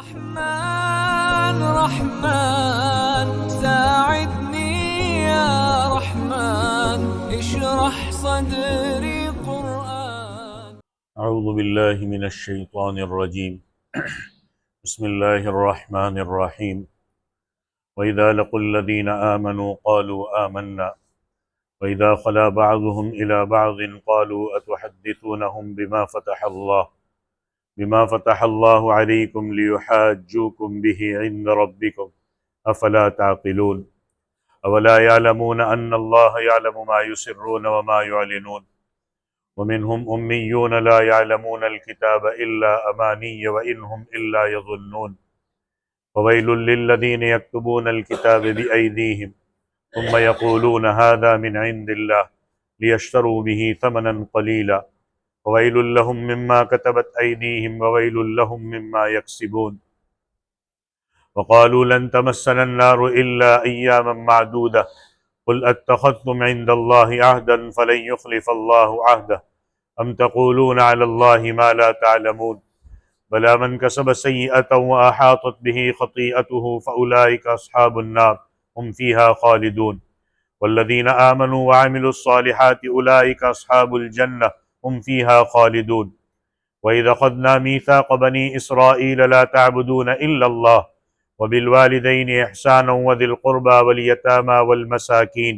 رحمن رحمن ساعدني يا رحمن اشرح صدري قرآن. اعوذ باللہ من الشیطان الرجیم بسم اللہ الرحمن الرحیم وَإِذَا لَقُوا الَّذِينَ آمَنُوا قَالُوا آمَنَّا وَإِذَا خَلَا بَعْضُهُمْ إِلَى بَعْضٍ قَالُوا أَتُحَدِّثُونَهُمْ بِمَا فَتَحَ اللَّهُ عَلَيْكُمْ لِيُحَاجُّوكُمْ بِهِ عِندَ رَبِّكُمْ أَفَلَا تَعْقِلُونَ أَوَلَا يَعْلَمُونَ أَنَّ اللَّهَ يَعْلَمُ مَا يُسِرُّونَ وَمَا يُعْلِنُونَ وَمِنْهُمْ أُمِّيُّونَ لَا يَعْلَمُونَ الْكِتَابَ إِلَّا أَمَانِيَّ وَإِنْهُمْ إِلَّا يَظُنُّونَ وَوَيْلٌ لِّلَّذِينَ يَكْتُبُونَ الْكِتَابَ بِأَيْدِيهِمْ ثُمَّ يَقُولُونَ هَذَا مِنْ عِندِ اللَّهِ لِيَشْتَرُوا بِهِ ثَمَنًا قَلِيلًا وَوَيْلٌ لَّهُم مِّمَّا كَتَبَتْ أَيْدِيهِمْ وَوَيْلٌ لَّهُم مِّمَّا يَكْسِبُونَ وَقَالُوا لَن تَمَسَّنَا النَّارُ إِلَّا أَيَّامًا مَّعْدُودَةً قُلْ أَتَّخَذْتُمْ عِندَ اللَّهِ عَهْدًا فَلَن يُخْلِفَ اللَّهُ عَهْدَهُ أَمْ تَقُولُونَ عَلَى اللَّهِ مَا لَا تَعْلَمُونَ بَلَىٰ مَنْ كَسَبَ سَيِّئَةً وَأَحَاطَتْ بِهِ خَطِيئَتُهُ فَأُولَٰئِكَ أَصْحَابُ النَّارِ هُمْ فِيهَا خَالِدُونَ وَالَّذِينَ آمَنُوا وَعَمِلُوا الصَّالِحَاتِ أُولَٰئِكَ أَصْحَابُ الْجَنَّةِ هُمْ فِيهَا خَالِدُونَ وَإِذْ أَخَذْنَا مِيثَاقَ بَنِي إِسْرَائِيلَ لَا تَعْبُدُونَ إِلَّا اللَّهَ وَبِالْوَالِدَيْنِ إِحْسَانًا وَذِي الْقُرْبَىٰ وَالْيَتَامَىٰ وَالْمَسَاكِينِ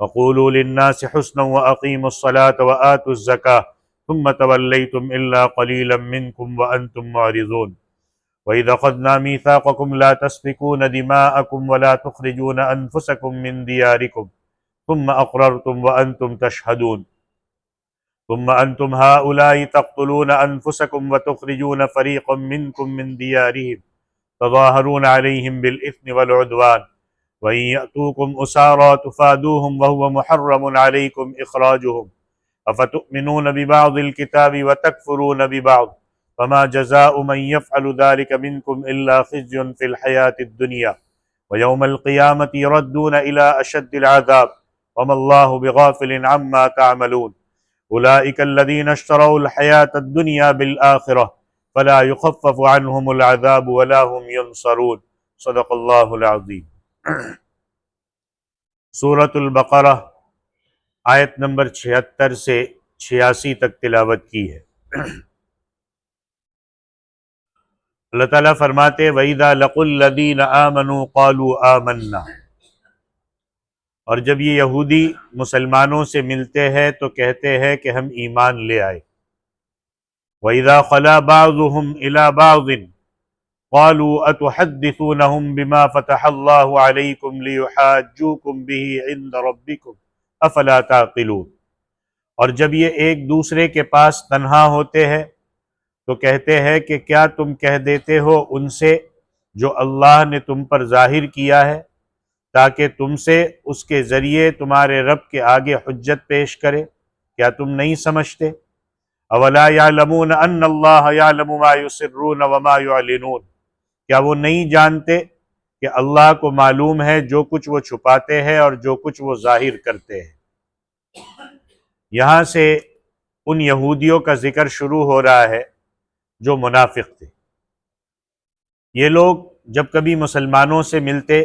وَقُولُوا لِلنَّاسِ حُسْنًا وَأَقِيمُوا الصَّلَاةَ وَآتُوا الزَّكَاةَ ثُمَّ تَوَلَّيْتُمْ إِلَّا قَلِيلًا مِّنكُمْ وَأَنتُم مُّعْرِضُونَ وَإِذْ أَخَذْنَا مِيثَاقَكُمْ لَا تَسْفِكُونَ دِمَاءَكُمْ وَلَا تُخْرِجُونَ أَنفُسَكُم مِّن دِيَارِكُمْ ثُمَّ أَقْرَرْتُمْ وَأَنتُمْ تَشْهَدُونَ ثُمَّ أَنتُمْ هَٰؤُلَاءِ تَقْتُلُونَ أَنفُسَكُمْ وَتُخْرِجُونَ فَرِيقًا مِّنكُم مِّن دِيَارِهِمْ تَظَاهَرُونَ عَلَيْهِم بِالْإِثْمِ وَالْعُدْوَانِ وَإِن يَأْتُوكُمْ أُسَارَىٰ تُفَادُوهُمْ وَهُوَ مُحَرَّمٌ عَلَيْكُمْ إِخْرَاجُهُمْ أَفَتُؤْمِنُونَ بِبَعْضِ الْكِتَابِ وَتَكْفُرُونَ بِبَعْضٍ فَمَا جَزَاءُ مَن يَفْعَلُ ذَٰلِكَ مِنكُمْ إِلَّا خِزْيٌ فِي الْحَيَاةِ الدُّنْيَا وَيَوْمَ الْقِيَامَةِ يُرَدُّونَ إِلَىٰ أَشَدِّ الْعَذَابِ وَمَا اللَّهُ بِغَافِلٍ عَمَّا تَعْمَلُونَ أُولَٰئِكَ الَّذِينَ اشْتَرَوُا الْحَيَاةَ الدُّنْيَا بِالْآخِرَةِ فَلَا يُخَفَّفُ عَنْهُمُ الْعَذَابُ وَلَا هُمْ يُنصَرُونَ صدق اللہ العظیم۔ سورۃ البقرہ آیت نمبر 76 سے 86 تک تلاوت کی ہے۔ اللہ تعالیٰ فرماتے وَإِذَا لَقُوا الَّذِينَ آمَنُوا قَالُوا آمَنَّا، اور جب یہ یہودی مسلمانوں سے ملتے ہیں تو کہتے ہیں کہ ہم ایمان لے آئے۔ وَإِذَا خَلَا بَعْضُهُمْ إِلَىٰ بَعْضٍ قَالُوا أَتُحَدِّثُونَهُمْ بِمَا فَتَحَ اللَّهُ عَلَيْكُمْ لِيُحَاجُّوكُمْ بِهِ عِندَ رَبِّكُمْ أَفَلَا تَعْقِلُونَ، اور جب یہ ایک دوسرے کے پاس تنہا ہوتے ہیں تو کہتے ہیں کہ کیا تم کہہ دیتے ہو ان سے جو اللہ نے تم پر ظاہر کیا ہے تاکہ تم سے اس کے ذریعے تمہارے رب کے آگے حجت پیش کرے، کیا تم نہیں سمجھتے؟ اولا یعلمون ان اللہ یعلم ما یسرون وما یعلنون، کیا وہ نہیں جانتے کہ اللہ کو معلوم ہے جو کچھ وہ چھپاتے ہیں اور جو کچھ وہ ظاہر کرتے ہیں۔ یہاں سے ان یہودیوں کا ذکر شروع ہو رہا ہے جو منافق تھے۔ یہ لوگ جب کبھی مسلمانوں سے ملتے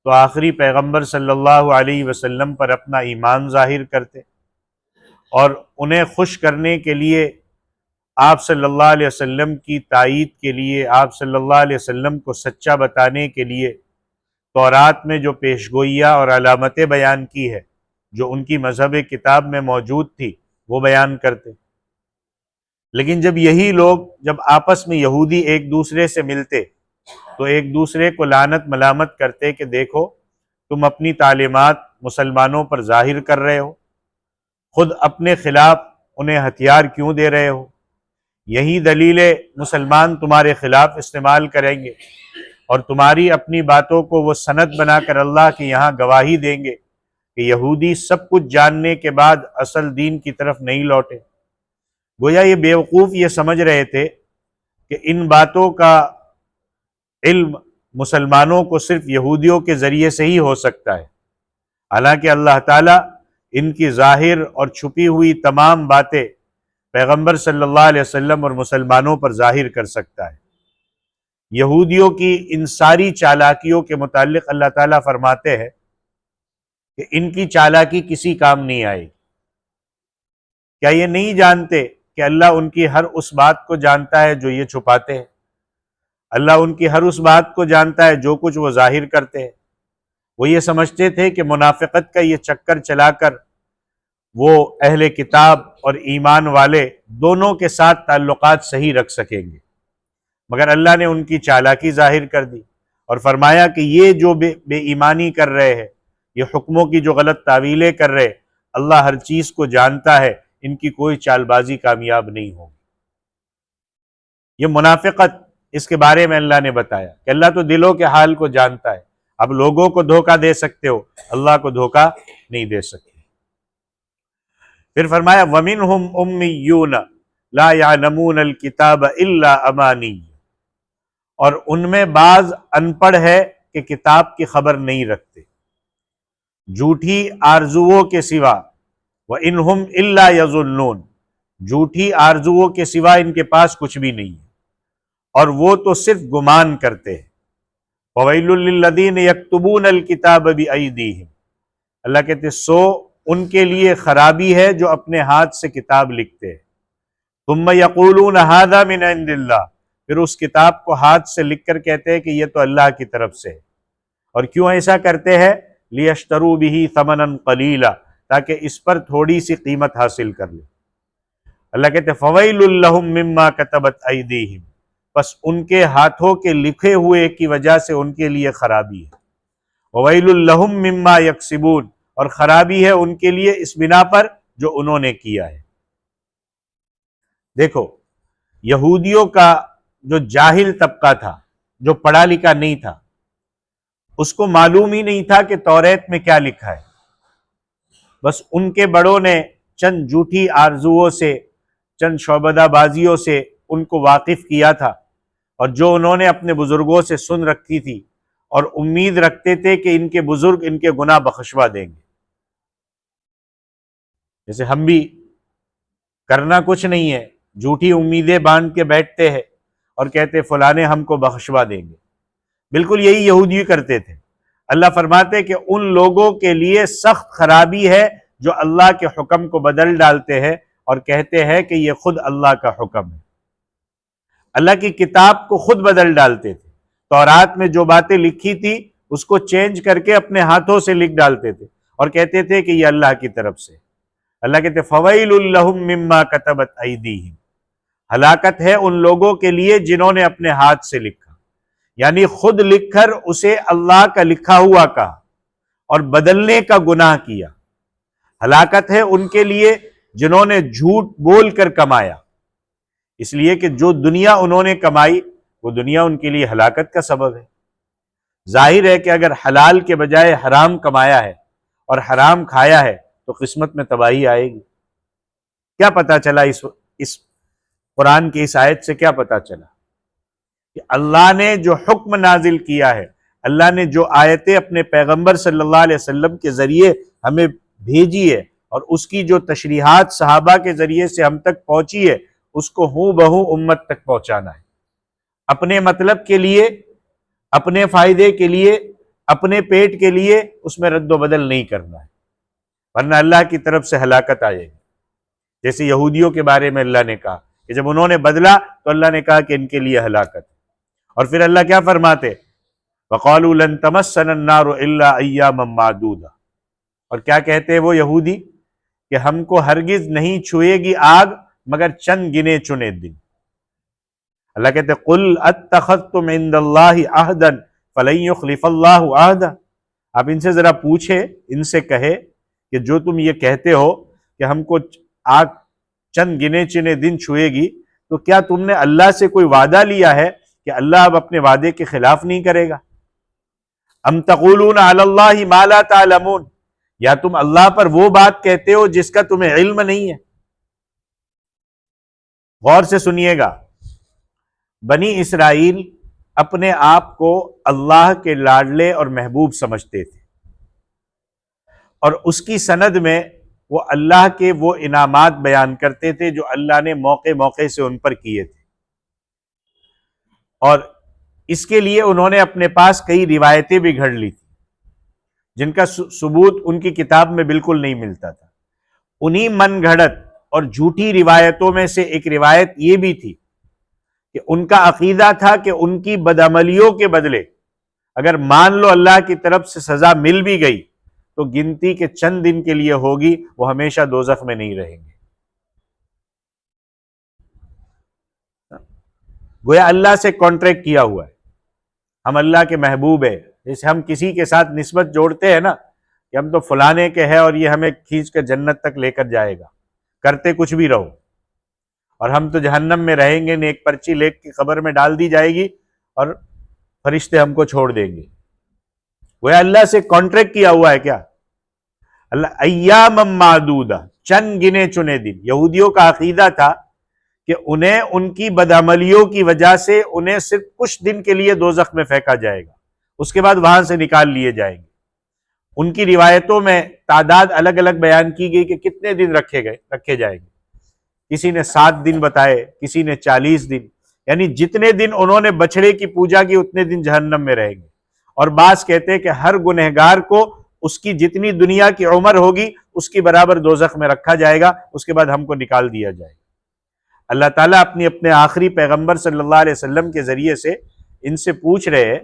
تو آخری پیغمبر صلی اللہ علیہ وسلم پر اپنا ایمان ظاہر کرتے اور انہیں خوش کرنے کے لیے آپ صلی اللہ علیہ وسلم کی تائید کے لیے، آپ صلی اللہ علیہ وسلم کو سچا بتانے کے لیے تورات میں جو پیشگوئیاں اور علامتیں بیان کی ہے جو ان کی مذہب کتاب میں موجود تھی وہ بیان کرتے۔ لیکن جب یہی لوگ جب آپس میں یہودی ایک دوسرے سے ملتے تو ایک دوسرے کو لعنت ملامت کرتے کہ دیکھو تم اپنی تعلیمات مسلمانوں پر ظاہر کر رہے ہو، خود اپنے خلاف انہیں ہتھیار کیوں دے رہے ہو، یہی دلیلیں مسلمان تمہارے خلاف استعمال کریں گے اور تمہاری اپنی باتوں کو وہ سند بنا کر اللہ کے یہاں گواہی دیں گے کہ یہودی سب کچھ جاننے کے بعد اصل دین کی طرف نہیں لوٹے۔ گویا یہ بیوقوف یہ سمجھ رہے تھے کہ ان باتوں کا علم مسلمانوں کو صرف یہودیوں کے ذریعے سے ہی ہو سکتا ہے، حالانکہ اللہ تعالیٰ ان کی ظاہر اور چھپی ہوئی تمام باتیں پیغمبر صلی اللہ علیہ وسلم اور مسلمانوں پر ظاہر کر سکتا ہے۔ یہودیوں کی ان ساری چالاکیوں کے متعلق اللہ تعالیٰ فرماتے ہیں کہ ان کی چالاکی کسی کام نہیں آئے گی۔ کیا یہ نہیں جانتے کہ اللہ ان کی ہر اس بات کو جانتا ہے جو یہ چھپاتے ہیں؟ اللہ ان کی ہر اس بات کو جانتا ہے جو کچھ وہ ظاہر کرتے ہیں۔ وہ یہ سمجھتے تھے کہ منافقت کا یہ چکر چلا کر وہ اہل کتاب اور ایمان والے دونوں کے ساتھ تعلقات صحیح رکھ سکیں گے، مگر اللہ نے ان کی چالاکی ظاہر کر دی اور فرمایا کہ یہ جو بے ایمانی کر رہے ہیں، یہ حکموں کی جو غلط تعویلیں کر رہے، اللہ ہر چیز کو جانتا ہے، ان کی کوئی چال بازی کامیاب نہیں ہوگی۔ یہ منافقت، اس کے بارے میں اللہ نے بتایا کہ اللہ تو دلوں کے حال کو جانتا ہے۔ اب لوگوں کو دھوکہ دے سکتے ہو، اللہ کو دھوکہ نہیں دے سکتے۔ پھر فرمایا وَمِنْهُمْ أُمِّيُّونَ لَا يَعْلَمُونَ الْكِتَابَ إِلَّا أَمَانِيَّ، اور ان میں بعض ان پڑھ ہے کہ کتاب کی خبر نہیں رکھتے، جھوٹی آرزوؤں کے سوا، وَإِنْهُمْ إِلَّا يَظُنُّونَ، جھوٹی آرزوؤں کے سوا ان کے پاس کچھ بھی نہیں ہے، اور وہ تو صرف گمان کرتے ہیں۔ وَوَيْلٌ لِّلَّذِينَ يَكْتُبُونَ الْكِتَابَ بِأَيْدِيهِمْ، اللہ کہتے سو ان کے لیے خرابی ہے جو اپنے ہاتھ سے کتاب لکھتے ہیں۔ ثُمَّ يَقُولُونَ هَذَا مِنْ عِنْدِ اللَّهِ، پھر اس کتاب کو ہاتھ سے لکھ کر کہتے ہیں کہ یہ تو اللہ کی طرف سے ہے۔ اور کیوں ایسا کرتے ہیں؟ لِيَشْتَرُوا بِهِ ثَمَنًا قَلِيلًا، تاکہ اس پر تھوڑی سی قیمت حاصل کر لیں۔ اللہ کہتے ہیں فَوَيْلٌ لَّهُم مِّمَّا كَتَبَتْ أَيْدِيهِمْ، بس ان کے ہاتھوں کے لکھے ہوئے کی وجہ سے ان کے لیے خرابی ہے۔ وَوَيْلٌ لَّهُم مِّمَّا يَكْسِبُونَ، اور خرابی ہے ان کے لیے اس بنا پر جو انہوں نے کیا ہے۔ دیکھو، یہودیوں کا جو جاہل طبقہ تھا، جو پڑھا لکھا نہیں تھا، اس کو معلوم ہی نہیں تھا کہ توریت میں کیا لکھا ہے۔ بس ان کے بڑوں نے چند جھوٹی آرزوؤں سے، چند شعبدہ بازیوں سے ان کو واقف کیا تھا، اور جو انہوں نے اپنے بزرگوں سے سن رکھی تھی، اور امید رکھتے تھے کہ ان کے بزرگ ان کے گناہ بخشوا دیں گے۔ جیسے ہم بھی کرنا کچھ نہیں ہے، جھوٹی امیدیں باندھ کے بیٹھتے ہیں اور کہتے فلاں نے ہم کو بخشوا دیں گے۔ بالکل یہی یہودی کرتے تھے۔ اللہ فرماتے کہ ان لوگوں کے لیے سخت خرابی ہے جو اللہ کے حکم کو بدل ڈالتے ہیں اور کہتے ہیں کہ یہ خود اللہ کا حکم ہے۔ اللہ کی کتاب کو خود بدل ڈالتے تھے، تورات میں جو باتیں لکھی تھی اس کو چینج کر کے اپنے ہاتھوں سے لکھ ڈالتے تھے اور کہتے تھے کہ یہ اللہ کی طرف سے۔ اللہ کہتے فَوَيْلٌ لَّهُم مِّمَّا كَتَبَتْ أَيْدِيهِمْ، ہلاکت ہے ان لوگوں کے لیے جنہوں نے اپنے ہاتھ سے لکھا، یعنی خود لکھ کر اسے اللہ کا لکھا ہوا کہا اور بدلنے کا گناہ کیا۔ ہلاکت ہے ان کے لیے جنہوں نے جھوٹ بول کر کمایا، اس لیے کہ جو دنیا انہوں نے کمائی وہ دنیا ان کے لیے ہلاکت کا سبب ہے۔ ظاہر ہے کہ اگر حلال کے بجائے حرام کمایا ہے اور حرام کھایا ہے تو قسمت میں تباہی آئے گی۔ کیا پتا چلا اس قرآن کی اس آیت سے کیا پتا چلا؟ کہ اللہ نے جو حکم نازل کیا ہے، اللہ نے جو آیتیں اپنے پیغمبر صلی اللہ علیہ وسلم کے ذریعے ہمیں بھیجی ہے اور اس کی جو تشریحات صحابہ کے ذریعے سے ہم تک پہنچی ہے، اس کو ہوں بہوں امت تک پہنچانا ہے۔ اپنے مطلب کے لیے، اپنے فائدے کے لیے، اپنے پیٹ کے لیے اس میں رد و بدل نہیں کرنا ہے، ورنہ اللہ کی طرف سے ہلاکت آئے گی۔ جیسے یہودیوں کے بارے میں اللہ نے کہا کہ جب انہوں نے بدلا تو اللہ نے کہا کہ ان کے لیے ہلاکت۔ اور پھر اللہ کیا فرماتے؟ وَقَالُوا لَن تَمَسَّنَا النَّارُ إِلَّا أَيَّامًا مَّعْدُودَةً، اور کیا کہتے ہیں وہ یہودی؟ کہ ہم کو ہرگز نہیں چھوئے گی آگ مگر چند گنے چنے دن۔ اللہ کہتے قُلْ أَتَّخَذْتُمْ عِندَ اللَّهِ عَهْدًا فَلَن يُخْلِفَ اللَّهُ عَهْدَهُ، آپ ان سے ذرا پوچھے، ان سے کہے کہ جو تم یہ کہتے ہو کہ ہم کو آگ چند گنے چنے دن چھوئے گی، تو کیا تم نے اللہ سے کوئی وعدہ لیا ہے کہ اللہ اب اپنے وعدے کے خلاف نہیں کرے گا؟ ام تقولون علی اللہ ما لا تعلمون، یا تم اللہ پر وہ بات کہتے ہو جس کا تمہیں علم نہیں ہے۔ غور سے سنیے گا، بنی اسرائیل اپنے آپ کو اللہ کے لاڈلے اور محبوب سمجھتے تھے، اور اس کی سند میں وہ اللہ کے وہ انعامات بیان کرتے تھے جو اللہ نے موقع موقع سے ان پر کیے تھے، اور اس کے لیے انہوں نے اپنے پاس کئی روایتیں بھی گھڑ لی تھی جن کا ثبوت ان کی کتاب میں بالکل نہیں ملتا تھا۔ انہی من گھڑت اور جھوٹی روایتوں میں سے ایک روایت یہ بھی تھی کہ ان کا عقیدہ تھا کہ ان کی بدعملیوں کے بدلے اگر مان لو اللہ کی طرف سے سزا مل بھی گئی تو گنتی کے چند دن کے لیے ہوگی، وہ ہمیشہ دوزخ میں نہیں رہیں گے۔ گویا اللہ سے کانٹریکٹ کیا ہوا ہے، ہم اللہ کے محبوب ہیں۔ جیسے ہم کسی کے ساتھ نسبت جوڑتے ہیں نا کہ ہم تو فلانے کے ہیں اور یہ ہمیں کھینچ کر جنت تک لے کر جائے گا، کرتے کچھ بھی رہو، اور ہم تو جہنم میں رہیں گے، نیک پرچی لے کے قبر میں ڈال دی جائے گی اور فرشتے ہم کو چھوڑ دیں گے۔ گویا اللہ سے کانٹریکٹ کیا ہوا ہے کیا؟ اللہ ایام معدودہ، چند گنے چنے دن۔ یہودیوں کا عقیدہ تھا کہ انہیں ان کی بدعملیوں کی وجہ سے انہیں صرف کچھ دن کے لیے دوزخ میں پھینکا جائے گا، اس کے بعد وہاں سے نکال لیے جائیں گے۔ ان کی روایتوں میں تعداد الگ الگ بیان کی گئی کہ کتنے دن رکھے جائیں گے۔ کسی نے 7 دن بتائے، کسی نے 40 دن، یعنی جتنے دن انہوں نے بچڑے کی پوجا کی اتنے دن جہنم میں رہیں گے۔ اور بعض کہتے ہیں کہ ہر گنہگار کو اس کی جتنی دنیا کی عمر ہوگی اس کی برابر دوزخ میں رکھا جائے گا، اس کے بعد ہم کو نکال دیا جائے گا۔ اللہ تعالیٰ اپنے آخری پیغمبر صلی اللہ علیہ وسلم کے ذریعے سے ان سے پوچھ رہے ہیں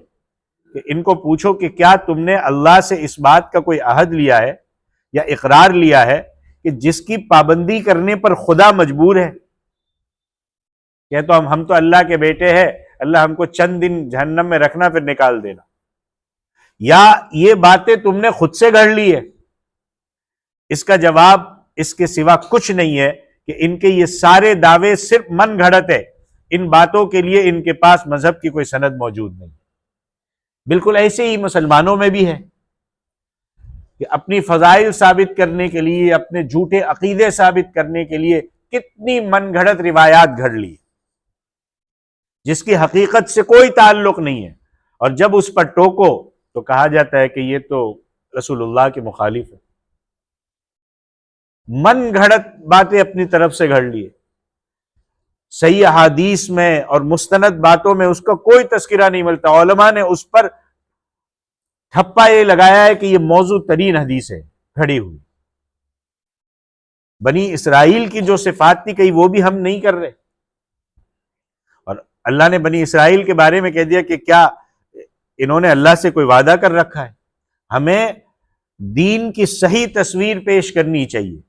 کہ ان کو پوچھو کہ کیا تم نے اللہ سے اس بات کا کوئی عہد لیا ہے یا اقرار لیا ہے کہ جس کی پابندی کرنے پر خدا مجبور ہے؟ کہ تو ہم تو اللہ کے بیٹے ہیں، اللہ ہم کو چند دن جہنم میں رکھنا پھر نکال دینا، یا یہ باتیں تم نے خود سے گھڑ لی ہے؟ اس کا جواب اس کے سوا کچھ نہیں ہے کہ ان کے یہ سارے دعوے صرف من گھڑت ہے، ان باتوں کے لیے ان کے پاس مذہب کی کوئی سند موجود نہیں۔ بالکل ایسے ہی مسلمانوں میں بھی ہے کہ اپنی فضائل ثابت کرنے کے لیے، اپنے جھوٹے عقیدے ثابت کرنے کے لیے کتنی من گھڑت روایات گھڑ لی جس کی حقیقت سے کوئی تعلق نہیں ہے، اور جب اس پر ٹوکو تو کہا جاتا ہے کہ یہ تو رسول اللہ کے مخالف ہے۔ من گھڑت باتیں اپنی طرف سے گھڑ لیے، صحیح احادیث میں اور مستند باتوں میں اس کا کوئی تذکرہ نہیں ملتا۔ علماء نے اس پر ٹھپا یہ لگایا ہے کہ یہ موضوع ترین حدیث ہے گھڑی ہوئی۔ بنی اسرائیل کی جو صفات تھی کہیں وہ بھی ہم نہیں کر رہے، اور اللہ نے بنی اسرائیل کے بارے میں کہہ دیا کہ کیا انہوں نے اللہ سے کوئی وعدہ کر رکھا ہے؟ ہمیں دین کی صحیح تصویر پیش کرنی چاہیے،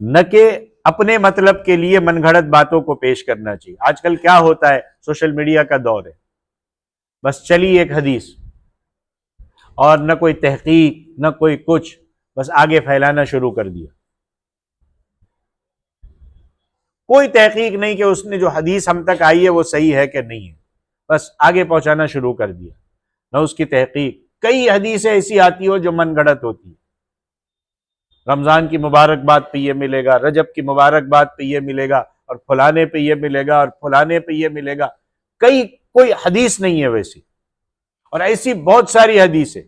نہ کہ اپنے مطلب کے لیے من گھڑت باتوں کو پیش کرنا چاہیے۔ آج کل کیا ہوتا ہے، سوشل میڈیا کا دور ہے، بس چلی ایک حدیث اور نہ کوئی تحقیق نہ کوئی کچھ، بس آگے پھیلانا شروع کر دیا۔ کوئی تحقیق نہیں کہ اس نے جو حدیث ہم تک آئی ہے وہ صحیح ہے کہ نہیں ہے، بس آگے پہنچانا شروع کر دیا، نہ اس کی تحقیق۔ کئی حدیثیں ایسی آتی ہو جو من گھڑت ہوتی ہے، رمضان کی مبارکباد پہ یہ ملے گا، رجب کی مبارکباد پہ یہ ملے گا، اور فلانے پہ یہ ملے گا، اور فلانے پہ یہ ملے گا۔ کوئی حدیث نہیں ہے ویسی، اور ایسی بہت ساری حدیثیں۔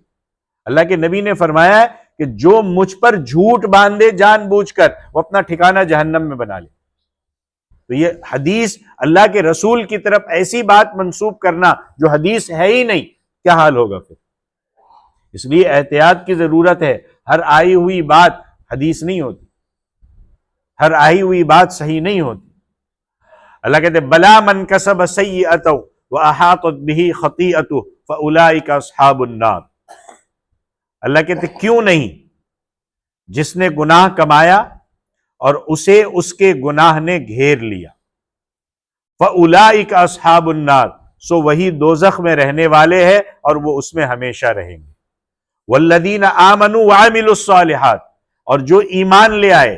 اللہ کے نبی نے فرمایا ہے کہ جو مجھ پر جھوٹ باندھے جان بوجھ کر، وہ اپنا ٹھکانہ جہنم میں بنا لے۔ تو یہ حدیث، اللہ کے رسول کی طرف ایسی بات منسوب کرنا جو حدیث ہے ہی نہیں، کیا حال ہوگا پھر؟ اس لیے احتیاط کی ضرورت ہے۔ ہر آئی ہوئی بات حدیث نہیں ہوتی، ہر آئی ہوئی بات صحیح نہیں ہوتی۔ اللہ کہتے ہیں بلا من کسب سیئۃ واحاطت بہ خطیئتہ فاولئک اصحاب النار۔ اللہ کہتے کیوں نہیں، جس نے گناہ کمایا اور اسے اس کے گناہ نے گھیر لیا، فاولئک اصحاب النار، سو وہی دوزخ میں رہنے والے ہیں اور وہ اس میں ہمیشہ رہیں گے۔ والذین آمنوا وعملوا الصالحات، اور جو ایمان لے آئے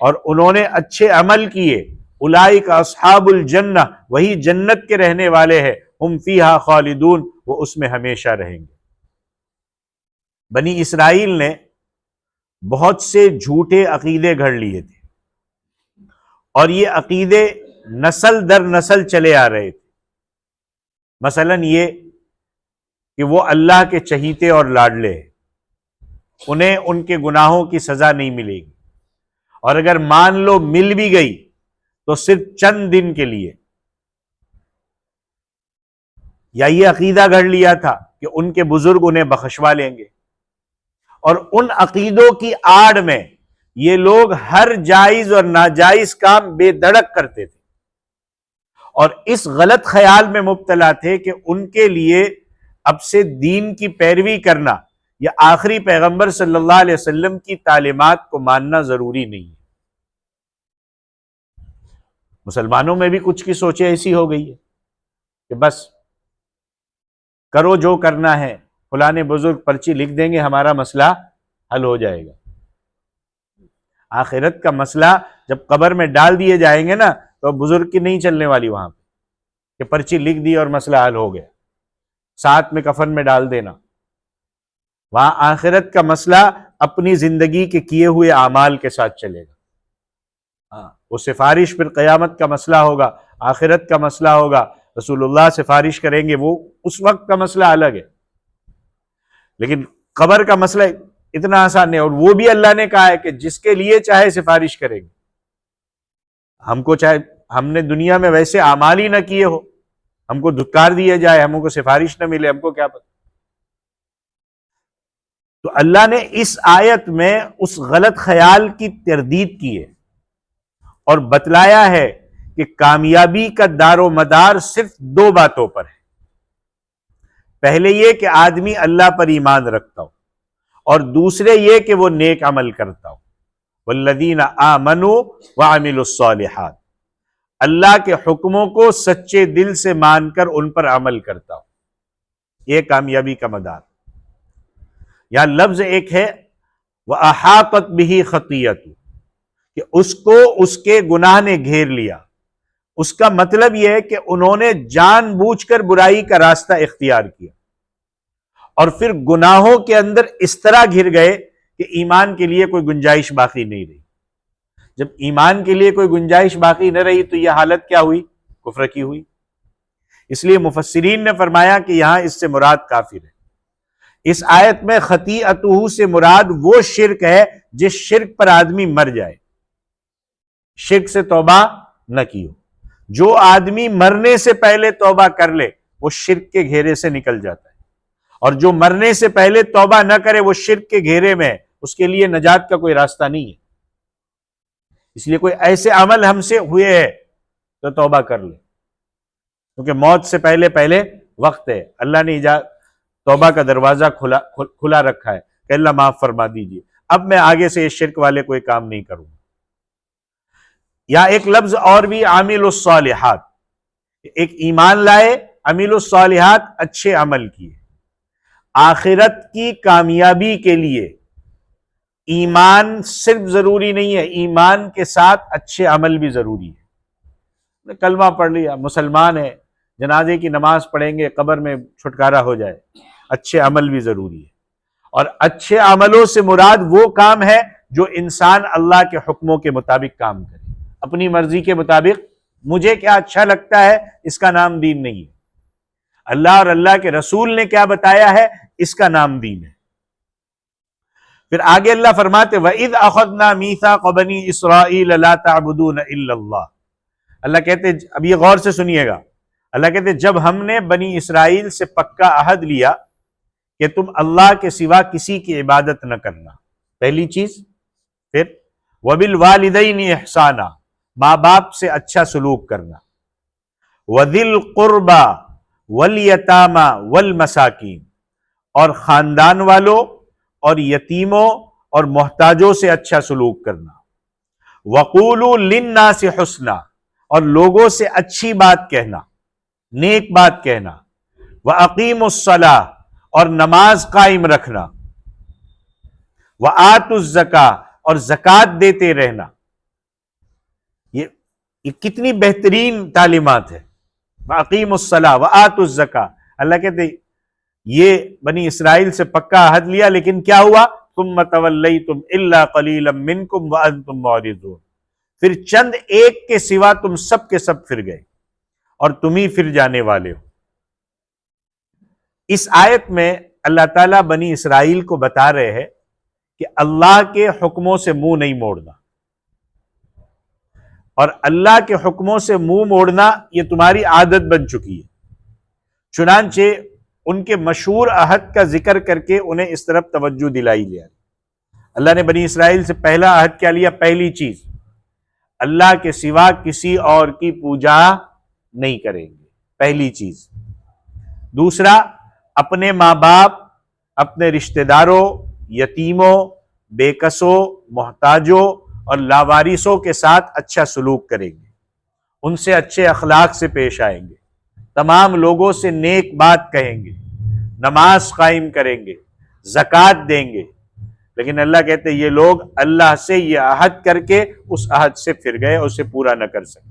اور انہوں نے اچھے عمل کیے، اولئک اصحاب الجنہ، وہی جنت کے رہنے والے ہیں، ہم فیہا خالدون، وہ اس میں ہمیشہ رہیں گے۔ بنی اسرائیل نے بہت سے جھوٹے عقیدے گھڑ لیے تھے، اور یہ عقیدے نسل در نسل چلے آ رہے تھے۔ مثلاً یہ کہ وہ اللہ کے چہیتے اور لاڈلے ہیں، انہیں ان کے گناہوں کی سزا نہیں ملے گی، اور اگر مان لو مل بھی گئی تو صرف چند دن کے لیے۔ یا یہ عقیدہ گھڑ لیا تھا کہ ان کے بزرگ انہیں بخشوا لیں گے، اور ان عقیدوں کی آڑ میں یہ لوگ ہر جائز اور ناجائز کام بے دڑک کرتے تھے، اور اس غلط خیال میں مبتلا تھے کہ ان کے لیے اب سے دین کی پیروی کرنا یا آخری پیغمبر صلی اللہ علیہ وسلم کی تعلیمات کو ماننا ضروری نہیں ہے۔ مسلمانوں میں بھی کچھ کی سوچیں ایسی ہو گئی ہے کہ بس کرو جو کرنا ہے، فلاں بزرگ پرچی لکھ دیں گے، ہمارا مسئلہ حل ہو جائے گا۔ آخرت کا مسئلہ جب قبر میں ڈال دیے جائیں گے نا تو بزرگ کی نہیں چلنے والی وہاں پہ کہ پرچی لکھ دی اور مسئلہ حل ہو گیا، ساتھ میں کفن میں ڈال دینا۔ وہاں آخرت کا مسئلہ اپنی زندگی کے کیے ہوئے اعمال کے ساتھ چلے گا۔ وہ سفارش پھر قیامت کا مسئلہ ہوگا، آخرت کا مسئلہ ہوگا، رسول اللہ سفارش کریں گے، وہ اس وقت کا مسئلہ الگ ہے۔ لیکن قبر کا مسئلہ اتنا آسان نہیں، اور وہ بھی اللہ نے کہا ہے کہ جس کے لیے چاہے سفارش کریں گے۔ ہم کو چاہے ہم نے دنیا میں ویسے اعمال ہی نہ کیے ہو، ہم کو دھتکار دیے جائے، ہم کو سفارش نہ ملے، ہم کو کیا پتہ۔ تو اللہ نے اس آیت میں اس غلط خیال کی تردید کی ہے اور بتلایا ہے کہ کامیابی کا دار و مدار صرف دو باتوں پر ہے۔ پہلے یہ کہ آدمی اللہ پر ایمان رکھتا ہو، اور دوسرے یہ کہ وہ نیک عمل کرتا ہو۔ والذین آمنوا وعملوا الصالحات، اللہ کے حکموں کو سچے دل سے مان کر ان پر عمل کرتا ہو، یہ کامیابی کا مدار۔ یہاں لفظ ایک ہے وَأَحَاطَتْ بِهِ خَطِيَّتُهُ، کہ اس کو اس کے گناہ نے گھیر لیا۔ اس کا مطلب یہ ہے کہ انہوں نے جان بوجھ کر برائی کا راستہ اختیار کیا، اور پھر گناہوں کے اندر اس طرح گھر گئے کہ ایمان کے لیے کوئی گنجائش باقی نہیں رہی۔ جب ایمان کے لیے کوئی گنجائش باقی نہ رہی تو یہ حالت کیا ہوئی؟ کفر کی ہوئی۔ اس لیے مفسرین نے فرمایا کہ یہاں اس سے مراد کافر ہے۔ اس آیت میں خطیئتہ سے مراد وہ شرک ہے جس شرک پر آدمی مر جائے، شرک سے توبہ نہ کی ہو۔ جو آدمی مرنے سے پہلے توبہ کر لے وہ شرک کے گھیرے سے نکل جاتا ہے، اور جو مرنے سے پہلے توبہ نہ کرے وہ شرک کے گھیرے میں ہے، اس کے لیے نجات کا کوئی راستہ نہیں ہے۔ اس لیے کوئی ایسے عمل ہم سے ہوئے ہے تو توبہ کر لے، کیونکہ موت سے پہلے وقت ہے۔ اللہ نے توبہ کا دروازہ کھلا رکھا ہے کہ اللہ معاف فرما دیجیے، اب میں آگے سے اس شرک والے کوئی کام نہیں کروں۔ یا ایک لفظ اور بھی عامل الصالحات، ایک ایمان لائے، عامل الصالحات اچھے عمل کیے۔ آخرت کی کامیابی کے لیے ایمان صرف ضروری نہیں ہے، ایمان کے ساتھ اچھے عمل بھی ضروری ہے۔ کلمہ پڑھ لیا، مسلمان ہے، جنازے کی نماز پڑھیں گے، قبر میں چھٹکارا ہو جائے، اچھے عمل بھی ضروری ہے۔ اور اچھے عملوں سے مراد وہ کام ہے جو انسان اللہ کے حکموں کے مطابق کام کرے، اپنی مرضی کے مطابق۔ مجھے کیا اچھا لگتا ہے اس کا نام دین نہیں ہے، اللہ اور اللہ کے رسول نے کیا بتایا ہے اس کا نام دین ہے۔ پھر آگے اللہ فرماتے وَإِذْ أَخَذْنَا مِيثَاقَ بَنِي إِسْرَائِيلَ لَا تَعْبُدُونَ إِلَّا اللَّهَ۔ اللہ کہتے، اب یہ غور سے سنیے گا، اللہ کہتے جب ہم نے بنی اسرائیل سے پکا عہد لیا کہ تم اللہ کے سوا کسی کی عبادت نہ کرنا، پہلی چیز۔ پھر وَبِالْوَالِدَيْنِ إِحْسَانًا، ماں باپ سے اچھا سلوک کرنا، وَذِي الْقُرْبَى وَالْيَتَامَى وَالْمَسَاكِينِ، اور خاندان والوں اور یتیموں اور محتاجوں سے اچھا سلوک کرنا، وَقُولُوا لِلنَّاسِ حُسْنًا، اور لوگوں سے اچھی بات کہنا، نیک بات کہنا، وَأَقِيمُوا الصَّلَاةَ، اور نماز قائم رکھنا، وَآتُوا الزَّكَاةَ، اور زکوٰۃ دیتے رہنا۔ یہ کتنی بہترین تعلیمات ہے، وَأَقِيمُوا الصَّلَاةَ وَآتُوا الزَّكَاةَ۔ اللہ کہتے یہ بنی اسرائیل سے پکا عہد لیا، لیکن کیا ہوا؟ ثُمَّ تَوَلَّيْتُمْ إِلَّا قَلِيلًا مِّنْكُمْ وَأَنْتُمْ مُعْرِضُونَ، پھر چند ایک کے سوا تم سب کے سب پھر گئے اور تم ہی پھر جانے والے ہو۔ اس آیت میں اللہ تعالیٰ بنی اسرائیل کو بتا رہے ہیں کہ اللہ کے حکموں سے منہ نہیں موڑنا، اور اللہ کے حکموں سے منہ موڑنا یہ تمہاری عادت بن چکی ہے۔ چنانچہ ان کے مشہور عہد کا ذکر کر کے انہیں اس طرف توجہ دلائی لیا۔ اللہ نے بنی اسرائیل سے پہلا عہد کیا لیا؟ پہلی چیز، اللہ کے سوا کسی اور کی پوجا نہیں کریں گے، پہلی چیز۔ دوسرا، اپنے ماں باپ، اپنے رشتہ داروں، یتیموں، بے کسوں، محتاجوں اور لاوارثوں کے ساتھ اچھا سلوک کریں گے، ان سے اچھے اخلاق سے پیش آئیں گے، تمام لوگوں سے نیک بات کہیں گے، نماز قائم کریں گے، زکوٰۃ دیں گے۔ لیکن اللہ کہتے ہیں یہ لوگ اللہ سے یہ عہد کر کے اس عہد سے پھر گئے، اسے پورا نہ کر سکے۔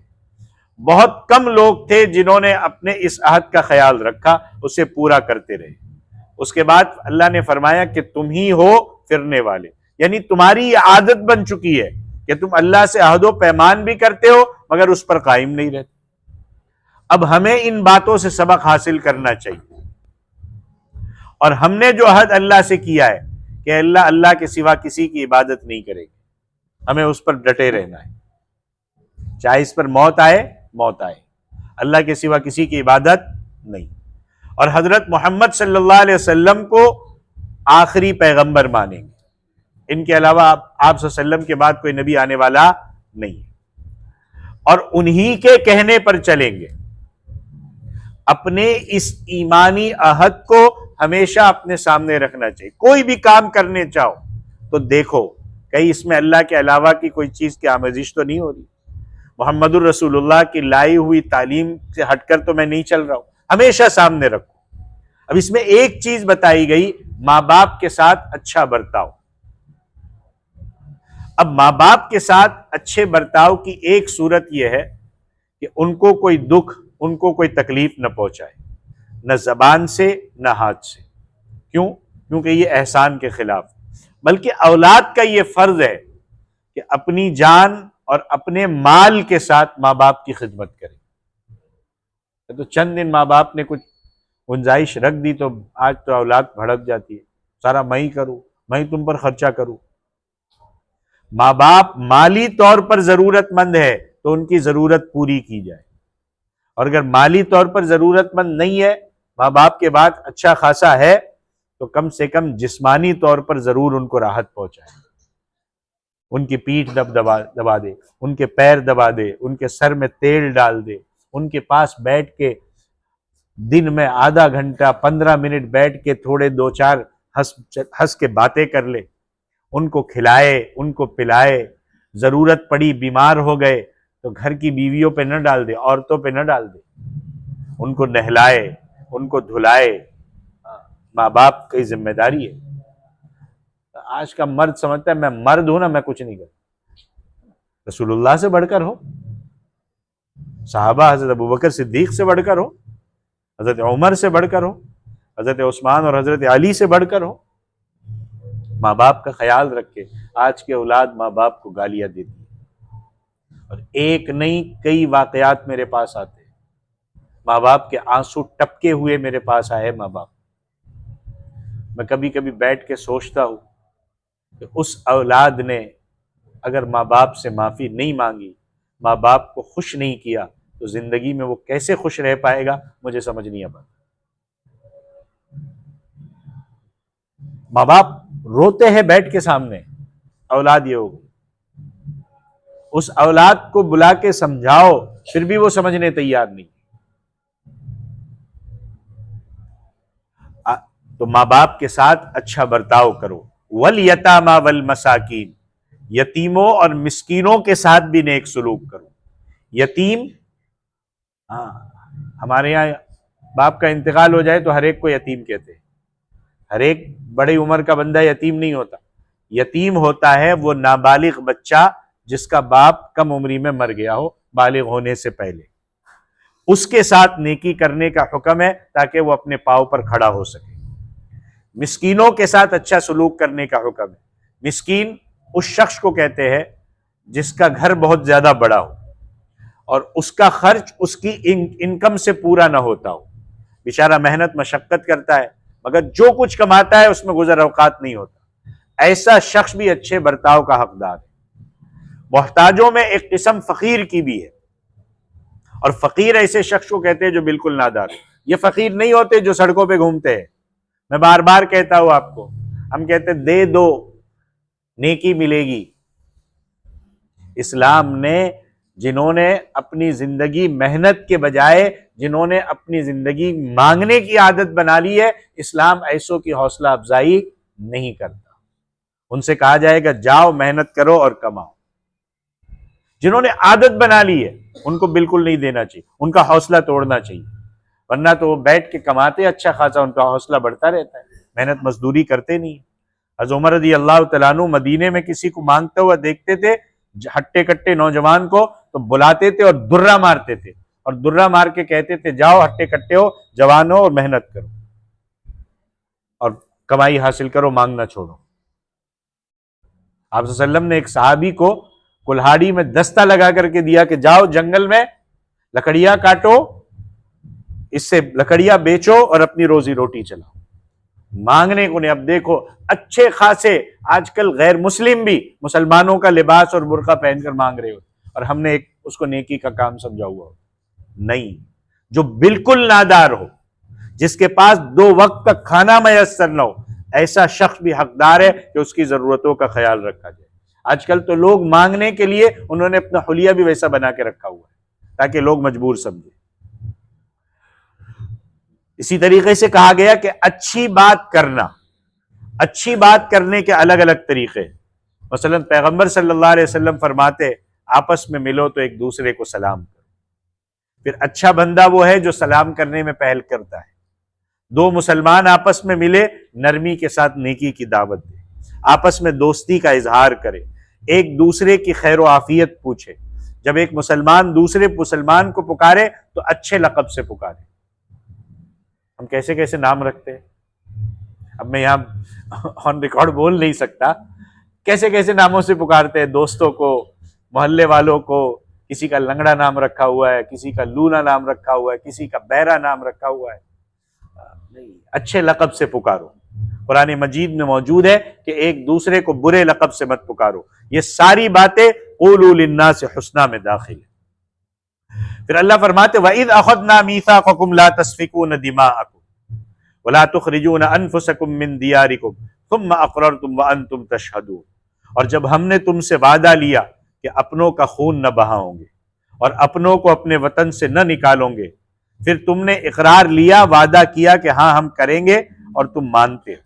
بہت کم لوگ تھے جنہوں نے اپنے اس عہد کا خیال رکھا، اسے پورا کرتے رہے۔ اس کے بعد اللہ نے فرمایا کہ تم ہی ہو پھرنے والے، یعنی تمہاری یہ عادت بن چکی ہے کہ تم اللہ سے عہد و پیمان بھی کرتے ہو مگر اس پر قائم نہیں رہتے۔ اب ہمیں ان باتوں سے سبق حاصل کرنا چاہیے، اور ہم نے جو عہد اللہ سے کیا ہے کہ اللہ کے سوا کسی کی عبادت نہیں کرے گی، ہمیں اس پر ڈٹے رہنا ہے، چاہے اس پر موت آئے اللہ کے سوا کسی کی عبادت نہیں۔ اور حضرت محمد صلی اللہ علیہ وسلم کو آخری پیغمبر مانیں گے، ان کے علاوہ آپ صلی اللہ علیہ وسلم کے بعد کوئی نبی آنے والا نہیں، اور انہی کے کہنے پر چلیں گے۔ اپنے اس ایمانی عہد کو ہمیشہ اپنے سامنے رکھنا چاہیے۔ کوئی بھی کام کرنے چاہو تو دیکھو کہیں اس میں اللہ کے علاوہ کی کوئی چیز کی آمیزش تو نہیں ہو رہی، محمد الرسول اللہ کی لائی ہوئی تعلیم سے ہٹ کر تو میں نہیں چل رہا ہوں، ہمیشہ سامنے رکھو۔ اب اس میں ایک چیز بتائی گئی، ماں باپ کے ساتھ اچھا برتاؤ۔ اب ماں باپ کے ساتھ اچھے برتاؤ کی ایک صورت یہ ہے کہ ان کو کوئی دکھ، ان کو کوئی تکلیف نہ پہنچائے، نہ زبان سے نہ ہاتھ سے۔ کیوں؟ کیونکہ یہ احسان کے خلاف، بلکہ اولاد کا یہ فرض ہے کہ اپنی جان اور اپنے مال کے ساتھ ماں باپ کی خدمت کرے۔ تو چند دن ماں باپ نے کچھ گنجائش رکھ دی تو آج تو اولاد بھڑک جاتی ہے، سارا میں ہی کروں، میں ہی تم پر خرچہ کروں۔ ماں باپ مالی طور پر ضرورت مند ہے تو ان کی ضرورت پوری کی جائے، اور اگر مالی طور پر ضرورت مند نہیں ہے، ماں باپ کے بعد اچھا خاصا ہے، تو کم سے کم جسمانی طور پر ضرور ان کو راحت پہنچائے، ان کی پیٹھ دبا دے، ان کے پیر دبا دے، ان کے سر میں تیل ڈال دے، ان کے پاس بیٹھ کے دن میں آدھا گھنٹہ 15 منٹ بیٹھ کے تھوڑے 2-4 ہنس کے باتیں کر لے، ان کو کھلائے، ان کو پلائے، ضرورت پڑی بیمار ہو گئے تو گھر کی بیویوں پہ نہ ڈال دے، عورتوں پہ نہ ڈال دے، ان کو نہلائے، ان کو دھلائے۔ ماں باپ کی ذمہ داری ہے۔ آج کا مرد سمجھتا ہے میں مرد ہوں نا، میں کچھ نہیں کرتا۔ رسول اللہ سے بڑھ کر ہو، صحابہ حضرت ابوبکر صدیق سے بڑھ کر ہو، حضرت عمر سے بڑھ کر ہو، حضرت عثمان اور حضرت علی سے بڑھ کر ہو۔ ماں باپ کا خیال رکھے۔ آج کے اولاد ماں باپ کو گالیاں دیتی ہے، اور ایک نہیں کئی واقعات میرے پاس آتے ہیں، ماں باپ کے آنسو ٹپکے ہوئے میرے پاس آئے ماں باپ۔ میں کبھی کبھی بیٹھ کے سوچتا ہوں کہ اس اولاد نے اگر ماں باپ سے معافی نہیں مانگی، ماں باپ کو خوش نہیں کیا، تو زندگی میں وہ کیسے خوش رہ پائے گا، مجھے سمجھ نہیں آتا۔ ماں باپ روتے ہیں بیٹھ کے سامنے، اولاد یہ ہوگی، اس اولاد کو بلا کے سمجھاؤ، پھر بھی وہ سمجھنے تیار نہیں۔ تو ماں باپ کے ساتھ اچھا برتاؤ کرو۔ والیتامی والمساکین، یتیموں اور مسکینوں کے ساتھ بھی نیک سلوک کرو۔ یتیم، ہمارے یہاں باپ کا انتقال ہو جائے تو ہر ایک کو یتیم کہتے ہیں، ہر ایک بڑی عمر کا بندہ یتیم نہیں ہوتا۔ یتیم ہوتا ہے وہ نابالغ بچہ جس کا باپ کم عمری میں مر گیا ہو، بالغ ہونے سے پہلے، اس کے ساتھ نیکی کرنے کا حکم ہے تاکہ وہ اپنے پاؤں پر کھڑا ہو سکے۔ مسکینوں کے ساتھ اچھا سلوک کرنے کا حکم ہے۔ مسکین اس شخص کو کہتے ہیں جس کا گھر بہت زیادہ بڑا ہو اور اس کا خرچ اس کی انکم سے پورا نہ ہوتا ہو، بیچارہ محنت مشقت کرتا ہے مگر جو کچھ کماتا ہے اس میں گزر اوقات نہیں ہوتا، ایسا شخص بھی اچھے برتاؤ کا حقدار ہے۔ محتاجوں میں ایک قسم فقیر کی بھی ہے، اور فقیر ایسے شخص کو کہتے ہیں جو بالکل نادار ہے، یہ فقیر نہیں ہوتے جو سڑکوں پہ گھومتے ہیں. میں بار بار کہتا ہوں آپ کو، ہم کہتے دے دو نیکی ملے گی. اسلام نے جنہوں نے اپنی زندگی محنت کے بجائے جنہوں نے اپنی زندگی مانگنے کی عادت بنا لی ہے، اسلام ایسوں کی حوصلہ افزائی نہیں کرتا. ان سے کہا جائے گا جاؤ محنت کرو اور کماؤ. جنہوں نے عادت بنا لی ہے ان کو بالکل نہیں دینا چاہیے، ان کا حوصلہ توڑنا چاہیے، ورنہ تو وہ بیٹھ کے کماتے اچھا خاصا، ان کا حوصلہ بڑھتا رہتا ہے، محنت مزدوری کرتے نہیں. حضرت عمر رضی اللہ تعالیٰ عنہ مدینے میں کسی کو مانگتا ہوا دیکھتے تھے، ہٹے کٹے نوجوان کو، تو بلاتے تھے اور درہ مارتے تھے، اور درہ مار کے کہتے تھے جاؤ ہٹے کٹے ہو، جوان ہو اور محنت کرو اور کمائی حاصل کرو، مانگنا چھوڑو. آپ صلی اللہ علیہ وسلم نے ایک صحابی کو کلہاڑی میں دستہ لگا کر کے دیا کہ جاؤ جنگل میں لکڑیاں کاٹو، اس سے لکڑیاں بیچو اور اپنی روزی روٹی چلاؤ. مانگنے کو نہیں. اب دیکھو اچھے خاصے آج کل غیر مسلم بھی مسلمانوں کا لباس اور برقع پہن کر مانگ رہے ہو، اور ہم نے اس کو نیکی کا کام سمجھا ہوا ہو. نہیں، جو بالکل نادار ہو، جس کے پاس 2 وقت کا کھانا میسر نہ ہو، ایسا شخص بھی حقدار ہے کہ اس کی ضرورتوں کا خیال رکھا جائے. آج کل تو لوگ مانگنے کے لیے انہوں نے اپنا حلیہ بھی ویسا بنا کے رکھا ہوا ہے تاکہ لوگ مجبور سمجھیں. اسی طریقے سے کہا گیا کہ اچھی بات کرنا، اچھی بات کرنے کے الگ الگ طریقے. مثلا پیغمبر صلی اللہ علیہ وسلم فرماتے آپس میں ملو تو ایک دوسرے کو سلام کرو. پھر اچھا بندہ وہ ہے جو سلام کرنے میں پہل کرتا ہے. 2 مسلمان آپس میں ملے، نرمی کے ساتھ نیکی کی دعوت دے، آپس میں دوستی کا اظہار کرے، ایک دوسرے کی خیر و عافیت پوچھے. جب ایک مسلمان دوسرے مسلمان کو پکارے تو اچھے لقب سے پکارے. ہم کیسے کیسے نام رکھتے ہیں، اب میں یہاں آن ریکارڈ بول نہیں سکتا، کیسے کیسے ناموں سے پکارتے ہیں دوستوں کو، محلے والوں کو. کسی کا لنگڑا نام رکھا ہوا ہے، کسی کا لونا نام رکھا ہوا ہے، کسی کا بیرا نام رکھا ہوا ہے. نہیں، اچھے لقب سے پکارو. قرآن مجید میں موجود ہے کہ ایک دوسرے کو برے لقب سے مت پکارو. یہ ساری باتیں قولوا للناس حسنا میں داخل ہے. پھر اللہ فرماتے وَإِذْ أَخَذْنَا مِيثَاقَكُمْ لَا تَسْفِكُونَ دِمَاءَكُمْ وَلَا تُخْرِجُونَ أَنفُسَكُمْ مِنْ دِيَارِكُمْ ثُمَّ أَقْرَرْتُمْ وَأَنْتُمْ تَشْهَدُونَ. اور جب ہم نے تم سے وعدہ لیا کہ اپنوں کا خون نہ بہاؤ گے اور اپنوں کو اپنے وطن سے نہ نکالو گے، پھر تم نے اقرار لیا، وعدہ کیا کہ ہاں ہم کریں گے اور تم مانتے ہو.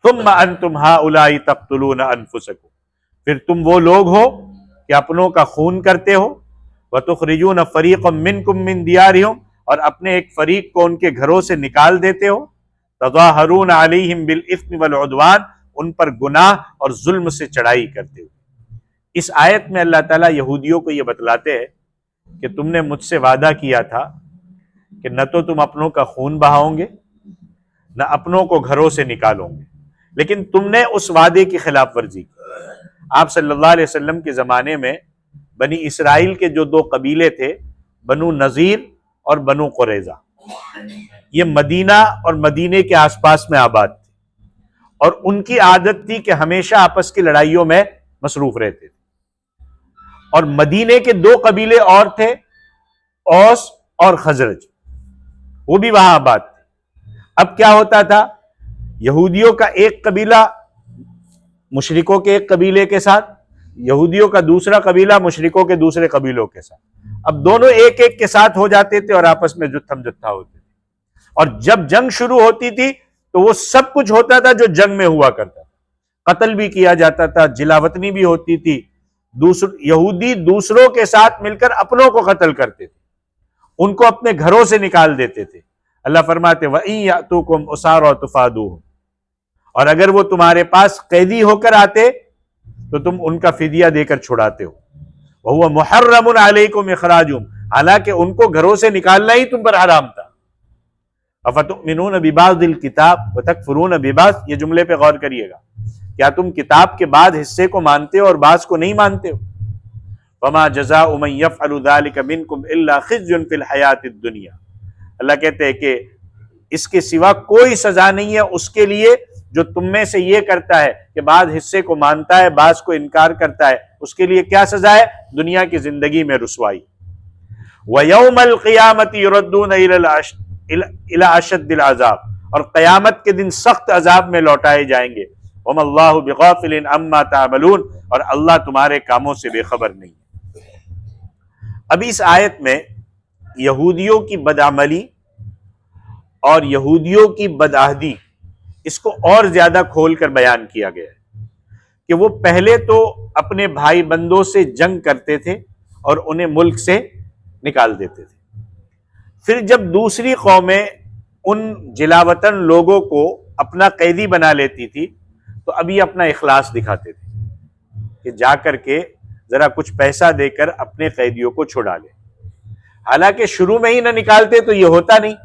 ثُمَّ أَنْتُمْ هَؤُلَاءِ تَقْتُلُونَ أَنفُسَكُمْ، پھر تم وہ لوگ ہو کہ اپنوں کا خون کرتے ہو. وَتُخْرِجُونَ فَرِيقًا مِّنْكُمْ مِّن دِيَارِهِمْ، اور اپنے ایک فریق کو ان کے گھروں سے نکال دیتے ہو. تَظَاهَرُونَ عَلَيْهِمْ بِالْإِثْمِ وَالْعُدْوَانِ، ان پر گناہ اور ظلم سے چڑھائی کرتے ہو. اس آیت میں اللہ تعالیٰ یہودیوں کو یہ بتلاتے ہیں کہ تم نے مجھ سے وعدہ کیا تھا کہ نہ تو تم اپنوں کا خون بہاؤ گے نہ اپنوں کو گھروں سے نکالو گے، لیکن تم نے اس وعدے کی خلاف ورزی کی. آپ صلی اللہ علیہ وسلم کے زمانے میں بنی اسرائیل کے جو 2 قبیلے تھے، بنو نذیر اور بنو قریظہ، یہ مدینہ اور مدینے کے آس پاس میں آباد تھے، اور ان کی عادت تھی کہ ہمیشہ آپس کی لڑائیوں میں مصروف رہتے تھے. اور مدینے کے 2 قبیلے اور تھے، اوس اور خزرج، وہ بھی وہاں آباد تھے. اب کیا ہوتا تھا، یہودیوں کا ایک قبیلہ مشرکوں کے ایک قبیلے کے ساتھ، یہودیوں کا دوسرا قبیلہ مشرکوں کے دوسرے قبیلوں کے ساتھ. اب دونوں ایک ایک کے ساتھ ہو جاتے تھے اور آپس میں جتھم جتھا ہوتے تھے. اور جب جنگ شروع ہوتی تھی تو وہ سب کچھ ہوتا تھا جو جنگ میں ہوا کرتا تھا. قتل بھی کیا جاتا تھا، جلاوطنی بھی ہوتی تھی. یہودی دوسروں کے ساتھ مل کر اپنوں کو قتل کرتے تھے، ان کو اپنے گھروں سے نکال دیتے تھے. اللہ فرماتے وَإِن يَأْتُوكُمْ أُسَارَىٰ تُفَادُوهُمْ، اور اگر وہ تمہارے پاس قیدی ہو کر آتے تو تم ان کا فدیہ دے کر چھڑاتے ہو. وَهُوَ مُحَرَّمٌ عَلَيْكُمْ إِخْرَاجُهُمْ، حالانکہ ان کو گھروں سے نکالنا ہی تم پر حرام تھا. أَفَتُؤْمِنُونَ بِبَعْضِ الْكِتَابِ وَتَكْفُرُونَ بِبَعْضٍ، یہ جملے پہ غور کریے گا. کیا تم کتاب کے بعد حصے کو مانتے ہو اور بعض کو نہیں مانتے ہو؟ وَمَا جَزَاءُ مَن يَفْعَلُ ذَلِكَ مِنْكُمْ إِلَّا خِزْيٌ فِي الْحَيَاةِ الدُّنْيَا. اللہ کہتے ہیں کہ اس کے سوا کوئی سزا نہیں ہے اس کے لیے جو تم میں سے یہ کرتا ہے کہ بعض حصے کو مانتا ہے بعض کو انکار کرتا ہے. اس کے لیے کیا سزا ہے؟ دنیا کی زندگی میں رسوائی. وَيَوْمَ الْقِيَامَةِ يُرَدُّونَ إِلَى الْعَرْشِ، الی اشد العذاب، اور قیامت کے دن سخت عذاب میں لوٹائے جائیں گے۔ وما اللہ بغافل عما تعملون، اور اللہ تمہارے کاموں سے بے خبر نہیں ہے۔ اب اس آیت میں یہودیوں کی بدعملی اور یہودیوں کی بدعہدی، اس کو اور زیادہ کھول کر بیان کیا گیا ہے کہ وہ پہلے تو اپنے بھائی بندوں سے جنگ کرتے تھے اور انہیں ملک سے نکال دیتے تھے، پھر جب دوسری قومیں ان جلاوطن لوگوں کو اپنا قیدی بنا لیتی تھی تو اب یہ اپنا اخلاص دکھاتے تھے کہ جا کر کے ذرا کچھ پیسہ دے کر اپنے قیدیوں کو چھڑا لے، حالانکہ شروع میں ہی نہ نکالتے تو یہ ہوتا نہیں،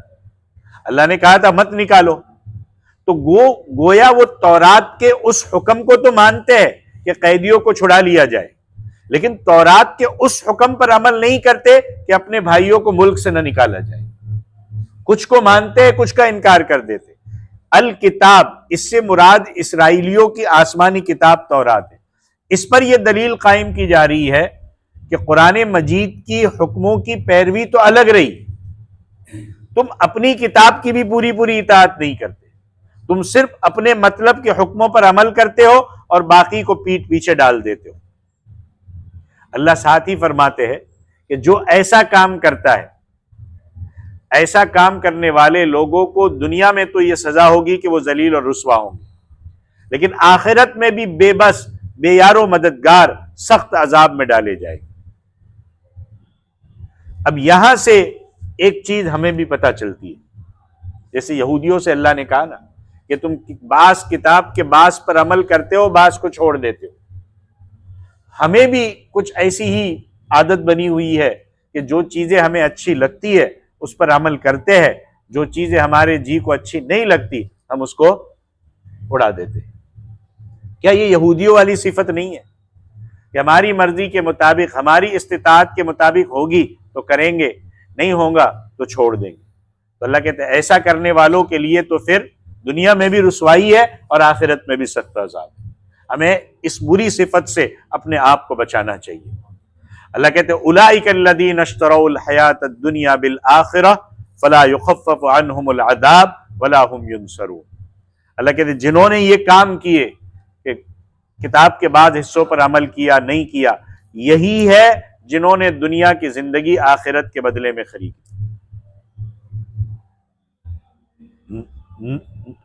اللہ نے کہا تھا مت نکالو۔ تو گویا وہ تورات کے اس حکم کو تو مانتے ہیں کہ قیدیوں کو چھڑا لیا جائے، لیکن تورات کے اس حکم پر عمل نہیں کرتے کہ اپنے بھائیوں کو ملک سے نہ نکالا جائے۔ کچھ کو مانتے ہیں، کچھ کا انکار کر دیتے۔ الکتاب، اس سے مراد اسرائیلیوں کی آسمانی کتاب تورات ہے، اس پر یہ دلیل قائم کی جا رہی ہے کہ قرآن مجید کی حکموں کی پیروی تو الگ رہی، تم اپنی کتاب کی بھی پوری اطاعت نہیں کرتے، تم صرف اپنے مطلب کے حکموں پر عمل کرتے ہو اور باقی کو پیٹھ پیچھے ڈال دیتے ہو۔ اللہ ساتھ ہی فرماتے ہیں کہ جو ایسا کام کرتا ہے، ایسا کام کرنے والے لوگوں کو دنیا میں تو یہ سزا ہوگی کہ وہ ذلیل اور رسوا ہوں گے، لیکن آخرت میں بھی بے بس، بے یار و مددگار، سخت عذاب میں ڈالے جائے گے۔ اب یہاں سے ایک چیز ہمیں بھی پتہ چلتی ہے، جیسے یہودیوں سے اللہ نے کہا نا کہ تم بعض کتاب کے بعض پر عمل کرتے ہو، بعض کو چھوڑ دیتے ہو، ہمیں بھی کچھ ایسی ہی عادت بنی ہوئی ہے کہ جو چیزیں ہمیں اچھی لگتی ہے اس پر عمل کرتے ہیں، جو چیزیں ہمارے جی کو اچھی نہیں لگتی ہم اس کو اڑا دیتے ہیں۔ کیا یہ یہودیوں والی صفت نہیں ہے کہ ہماری مرضی کے مطابق، ہماری استطاعت کے مطابق ہوگی تو کریں گے، نہیں ہوگا تو چھوڑ دیں گے؟ تو اللہ کہتے ہیں ایسا کرنے والوں کے لیے تو پھر دنیا میں بھی رسوائی ہے اور آخرت میں بھی سخت عذاب ہے۔ ہمیں اس بری صفت سے اپنے آپ کو بچانا چاہیے۔ اللہ کہتے ہیں اولئک الذین اشتروا الحیاۃ الدنیا بالآخرہ فلا یخفف عنہم العذاب ولا هم ینصرون۔ اللہ کہتے ہیں جنہوں نے یہ کام کیے کہ کتاب کے بعد حصوں پر عمل کیا، نہیں کیا، یہی ہے جنہوں نے دنیا کی زندگی آخرت کے بدلے میں خریدی۔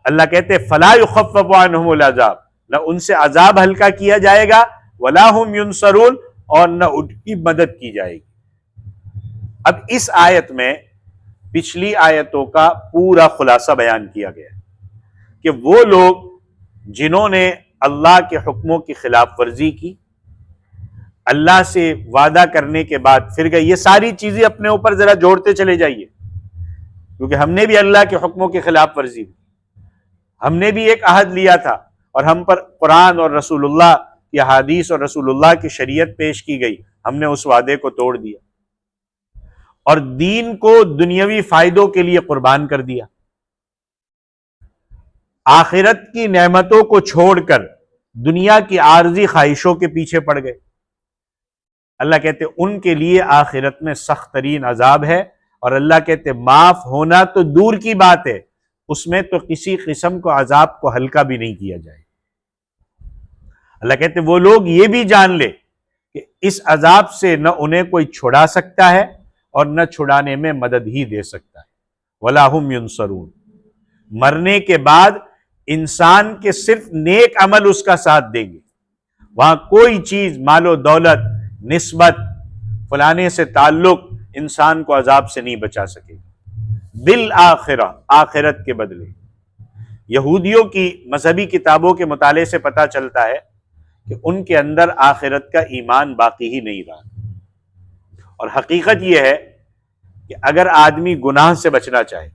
اللہ کہتے ہیں فلا یخفف عنہم العذاب، نہ ان سے عذاب ہلکا کیا جائے گا، ولا هم ینصرون، اور نہ ان کی مدد کی جائے گی۔ اب اس آیت میں پچھلی آیتوں کا پورا خلاصہ بیان کیا گیا ہے کہ وہ لوگ جنہوں نے اللہ کے حکموں کی خلاف ورزی کی، اللہ سے وعدہ کرنے کے بعد پھر گئے، یہ ساری چیزیں اپنے اوپر ذرا جوڑتے چلے جائیے، کیونکہ ہم نے بھی اللہ کے حکموں کی خلاف ورزی کی، ہم نے بھی ایک عہد لیا تھا اور ہم پر قرآن اور رسول اللہ کی احادیث اور رسول اللہ کی شریعت پیش کی گئی، ہم نے اس وعدے کو توڑ دیا اور دین کو دنیاوی فائدوں کے لیے قربان کر دیا، آخرت کی نعمتوں کو چھوڑ کر دنیا کی عارضی خواہشوں کے پیچھے پڑ گئے۔ اللہ کہتے ان کے لیے آخرت میں سخت ترین عذاب ہے، اور اللہ کہتے معاف ہونا تو دور کی بات ہے، اس میں تو کسی قسم کو عذاب کو ہلکا بھی نہیں کیا جائے۔ اللہ کہتے وہ لوگ یہ بھی جان لے کہ اس عذاب سے نہ انہیں کوئی چھڑا سکتا ہے اور نہ چھڑانے میں مدد ہی دے سکتا ہے۔ وَلَا هُمْ يُنصَرُونَ، مرنے کے بعد انسان کے صرف نیک عمل اس کا ساتھ دیں گے، وہاں کوئی چیز، مال و دولت، نسبت، فلانے سے تعلق انسان کو عذاب سے نہیں بچا سکے گا۔ بالآخرہ، آخرت کے بدلے۔ یہودیوں کی مذہبی کتابوں کے مطالعے سے پتہ چلتا ہے کہ ان کے اندر آخرت کا ایمان باقی ہی نہیں رہا، اور حقیقت یہ ہے کہ اگر آدمی گناہ سے بچنا چاہے،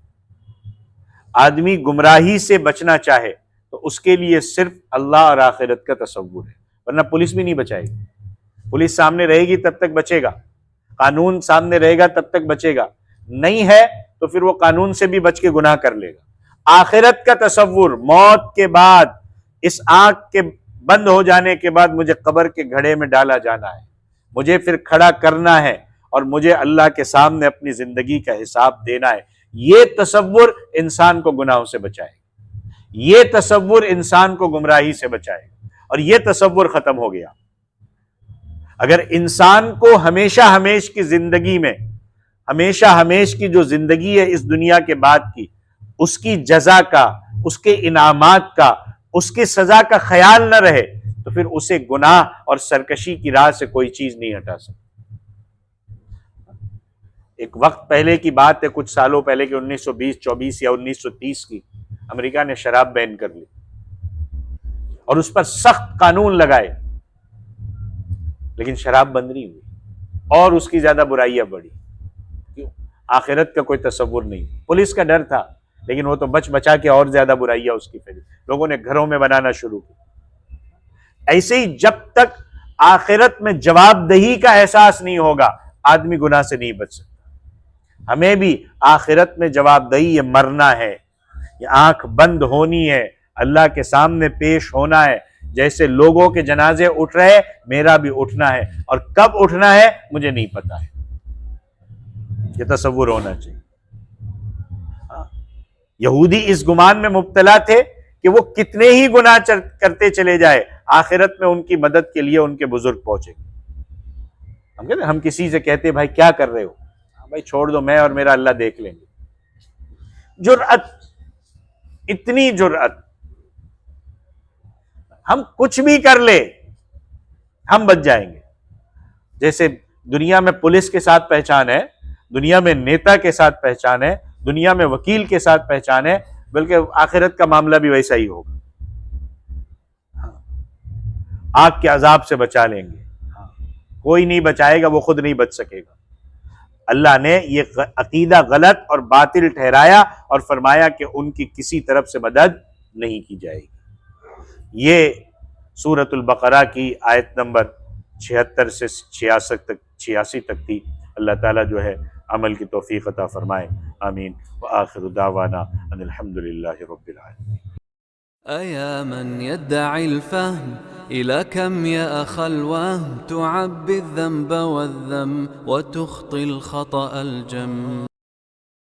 آدمی گمراہی سے بچنا چاہے، تو اس کے لیے صرف اللہ اور آخرت کا تصور ہے، ورنہ پولیس بھی نہیں بچائے گی۔ پولیس سامنے رہے گی تب تک بچے گا، قانون سامنے رہے گا تب تک بچے گا، نہیں ہے تو پھر وہ قانون سے بھی بچ کے گناہ کر لے گا۔ آخرت کا تصور، موت کے بعد، اس آنکھ کے بند ہو جانے کے بعد مجھے قبر کے گھڑے میں ڈالا جانا ہے، مجھے پھر کھڑا کرنا ہے اور مجھے اللہ کے سامنے اپنی زندگی کا حساب دینا ہے، یہ تصور انسان کو گناہوں سے بچائے گا، یہ تصور انسان کو گمراہی سے بچائے گا، اور یہ تصور ختم ہو گیا۔ اگر انسان کو ہمیشہ ہمیش کی زندگی میں، ہمیشہ ہمیش کی جو زندگی ہے اس دنیا کے بعد کی، اس کی جزا کا، اس کے انعامات کا، اس کی سزا کا خیال نہ رہے، تو پھر اسے گناہ اور سرکشی کی راہ سے کوئی چیز نہیں ہٹا سکتی۔ ایک وقت پہلے کی بات ہے، کچھ سالوں پہلے کہ 1920-24 یا 1930 کی، امریکہ نے شراب بین کر لی اور اس پر سخت قانون لگائے، لیکن شراب بند نہیں ہوئی اور اس کی زیادہ برائیاں بڑھی۔ کیوں؟ آخرت کا کوئی تصور نہیں، پولیس کا ڈر تھا، لیکن وہ تو بچ بچا کے اور زیادہ برائیاں اس کی پھیلی، لوگوں نے گھروں میں بنانا شروع کی۔ ایسے ہی جب تک آخرت میں جواب دہی کا احساس نہیں ہوگا، آدمی گناہ سے نہیں بچ سکتا۔ ہمیں بھی آخرت میں جواب دہی، یہ مرنا ہے، یہ آنکھ بند ہونی ہے، اللہ کے سامنے پیش ہونا ہے۔ جیسے لوگوں کے جنازے اٹھ رہے، میرا بھی اٹھنا ہے، اور کب اٹھنا ہے مجھے نہیں پتا ہے، یہ تصور ہونا چاہیے۔ یہودی اس گمان میں مبتلا تھے کہ وہ کتنے ہی گناہ کرتے چلے جائے، آخرت میں ان کی مدد کے لیے ان کے بزرگ پہنچیں گے۔ ہم کہتے ہیں، ہم کسی سے کہتے ہیں بھائی کیا کر رہے ہو، بھائی چھوڑ دو، میں اور میرا اللہ دیکھ لیں گے۔ جرأت، اتنی جرأت، ہم کچھ بھی کر لے ہم بچ جائیں گے۔ جیسے دنیا میں پولیس کے ساتھ پہچان ہے، دنیا میں نیتا کے ساتھ پہچان ہے، دنیا میں وکیل کے ساتھ پہچان ہے، بلکہ آخرت کا معاملہ بھی ویسا ہی ہوگا۔ آگ کے عذاب سے بچا لیں گے، کوئی نہیں بچائے گا، وہ خود نہیں بچ سکے گا۔ اللہ نے یہ عقیدہ غلط اور باطل ٹھہرایا اور فرمایا کہ ان کی کسی طرف سے مدد نہیں کی جائے گی۔ یہ سورۃ البقرہ کی آیت نمبر 76 سے 86 تک تھی۔ اللہ تعالیٰ جو ہے عمل کی توفیق عطا فرمائے، آمین۔ وآخر دعوانا ان الحمد للہ رب العالمین۔ أيا من يدعي الفهم إلى كم يا أخ الوهم تعبي الذنب والذم وتخطي الخطأ الجم